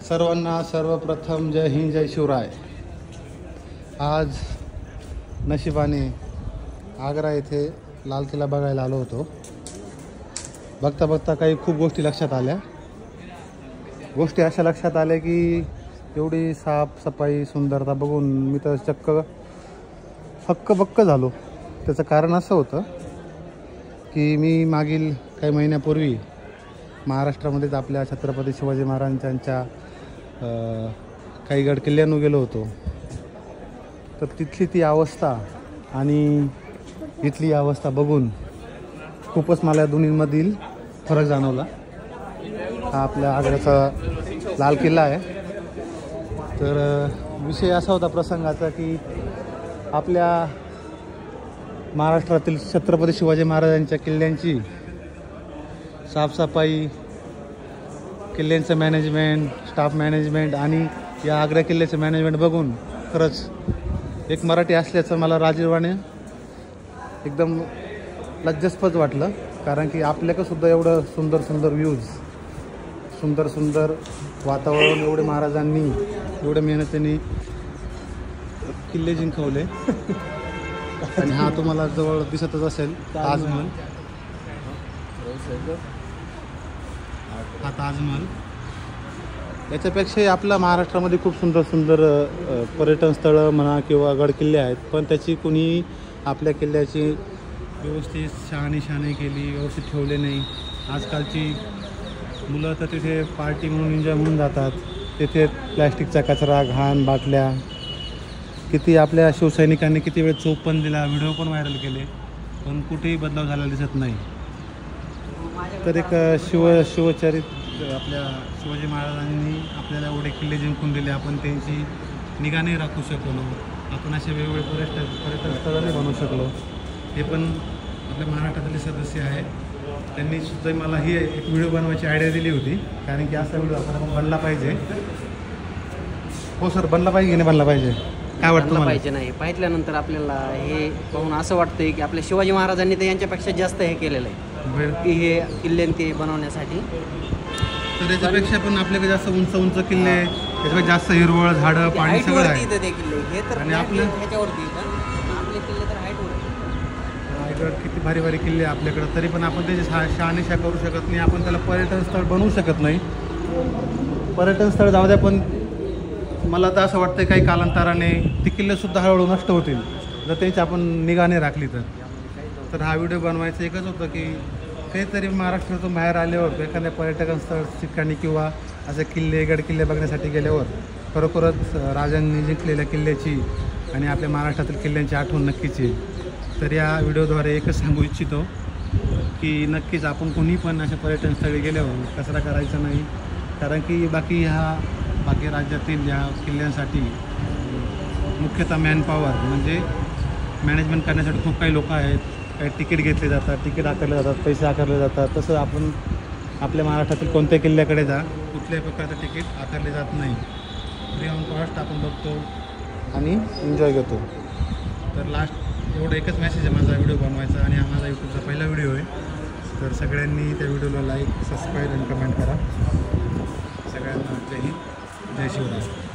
सर्वांना सर्वप्रथम जय हिंद जय शिवराय। आज नशिबाने आग्रा येथे लाल किल्ला बघायला आलो होतो। बघता बघता काही खूप गोष्टी लक्षात आल्या। गोष्टी अशा लक्षात आल्या की एवढी साफसफाई सुंदरता बघून मी तर चक्क हक्कबक्क झालो। त्याचं कारण असं होतं की मी मागील काही महिन्यापूर्वी महाराष्ट्रामध्येच आपल्या छत्रपती शिवाजी महाराजांच्या काही गड किल्ल्यांवर गेलो होतो। तर तिथली ती अवस्था आणि इथली अवस्था बघून खूपच मला दोन्हीमधील फरक जाणवला। हा आपल्या आग्र्याचा लाल किल्ला आहे। तर विषय असा होता प्रसंगाचा की आपल्या महाराष्ट्रातील छत्रपती शिवाजी महाराजांच्या किल्ल्यांची साफसफाई, किल्ल्यांचं मॅनेजमेंट, स्टाफ मॅनेजमेंट आणि या आग्रा किल्ल्याचं मॅनेजमेंट बघून खरंच एक मराठी असल्याचं मला राजीवाने एकदम लज्जास्पद वाटलं। कारण की आपल्याकडंसुद्धा एवढं सुंदर सुंदर व्ह्यूज, सुंदर सुंदर वातावरण, एवढे महाराजांनी एवढ्या मेहनतीने किल्ले जिंकवले। आणि हा तुम्हाला जवळ दिसतच असेल ताजमहल, हा ताजमहल। याच्यापेक्षाही आपल्या महाराष्ट्रामध्ये खूप सुंदर सुंदर पर्यटन स्थळं म्हणा किंवा गडकिल्ले आहेत, पण त्याची कुणी आपल्या किल्ल्याची व्यवस्थित शहानिशा केली, व्यवस्थित ठेवले नाही। आजकालची मुलं तर तिथे पार्टी म्हणून एन्जॉय म्हणून जातात, तिथे प्लॅस्टिकचा कचरा, घाण, बाटल्या, किती आपल्या शिवसैनिकांनी किती वेळ चोप पण दिला, व्हिडिओ पण व्हायरल केले, पण कुठेही बदलाव झालेला दिसत नाही। तर एक शिवचरित आपल्या शिवाजी महाराजांनी आपल्याला एवढे किल्ले जिंकून दिले, आपण त्यांची निगा नाही राखू शकलो, आपण असे वेगवेगळे पर्यटन स्थळं नाही बनवू शकलो। हे पण आपल्या महाराष्ट्रातले सदस्य आहे, त्यांनी सुद्धा मला ही एक व्हिडिओ बनवायची आयडिया दिली होती। कारण की असा व्हिडिओ आपण बनला पाहिजे। हो सर, बनला पाहिजे की नाही बनला पाहिजे? काय वाटतं मला? पाहिजे नाही, पाहिल्यानंतर आपल्याला हे पाहून असं वाटतंय की आपल्या शिवाजी महाराजांनी तर यांच्यापेक्षा जास्त हे केलेलं आहे की हे किल्ले ते बनवण्यासाठी। तर त्याच्यापेक्षा पण आपल्याकडे जास्त उंच उंच किल्ले, त्याच्यापेक्षा जास्त हिरवळ, झाडं, पाणी सगळं आहे। ते किल्ले हे तर आणि आपल्या ह्याच्यावरती आपले किल्ले तर हाईटवर रायगड किती भारी भारी किल्ले आपल्याकडं, तरी पण आपण त्याची शहानिशा करू शकत नाही। आपण त्याला पर्यटन स्थळ बनवू शकत नाही। पर्यटन स्थळ जाऊ द्या, पण मला तर असं वाटतं काही कालांतराने ती किल्लेसुद्धा हळूहळू नष्ट होतील जर त्यांची आपण निगा नाही राखली तर। हा व्हिडिओ बनवायचं एकच होतं की काहीतरी महाराष्ट्रातून बाहेर आल्यावर एखाद्या पर्यटन स्थळ ठिकाणी किंवा असे किल्ले, गड किल्ले बघण्यासाठी गेल्यावर खरोखरच राजांनी जिंकलेल्या किल्ल्याची आणि आपल्या महाराष्ट्रातील किल्ल्यांची आठवण नक्कीच येईल। तर या व्हिडिओद्वारे एकच सांगू इच्छितो की नक्कीच आपण कोणी पण अशा पर्यटन स्थळी गेल्यावर कचरा करायचा नाही। कारण की बाकी राज्यातील या किल्ल्यांसाठी मुख्यतः मॅनपॉवर म्हणजे मॅनेजमेंट करण्यासाठी खूप काही लोक आहेत। काही तिकीट घेतले जातात, तिकीट आकारले जातात, पैसे आकारले जातात। तसं आपण आपल्या महाराष्ट्रातील कोणत्या किल्ल्याकडे जा, कुठल्याही प्रकारचं तिकीट आकारले जात नाही। फ्री ऑन कॉस्ट आपण बघतो आणि एन्जॉय करतो। तर लास्ट एवढं एकच मेसेज आहे माझा व्हिडिओ बनवायचा, आणि हा माझा यूट्यूबचा पहिला व्हिडिओ आहे। तर सगळ्यांनी त्या व्हिडिओला लाईक, सबस्क्राईब आणि कमेंट करा। सगळ्यांना जय हिंद जय शिवराय।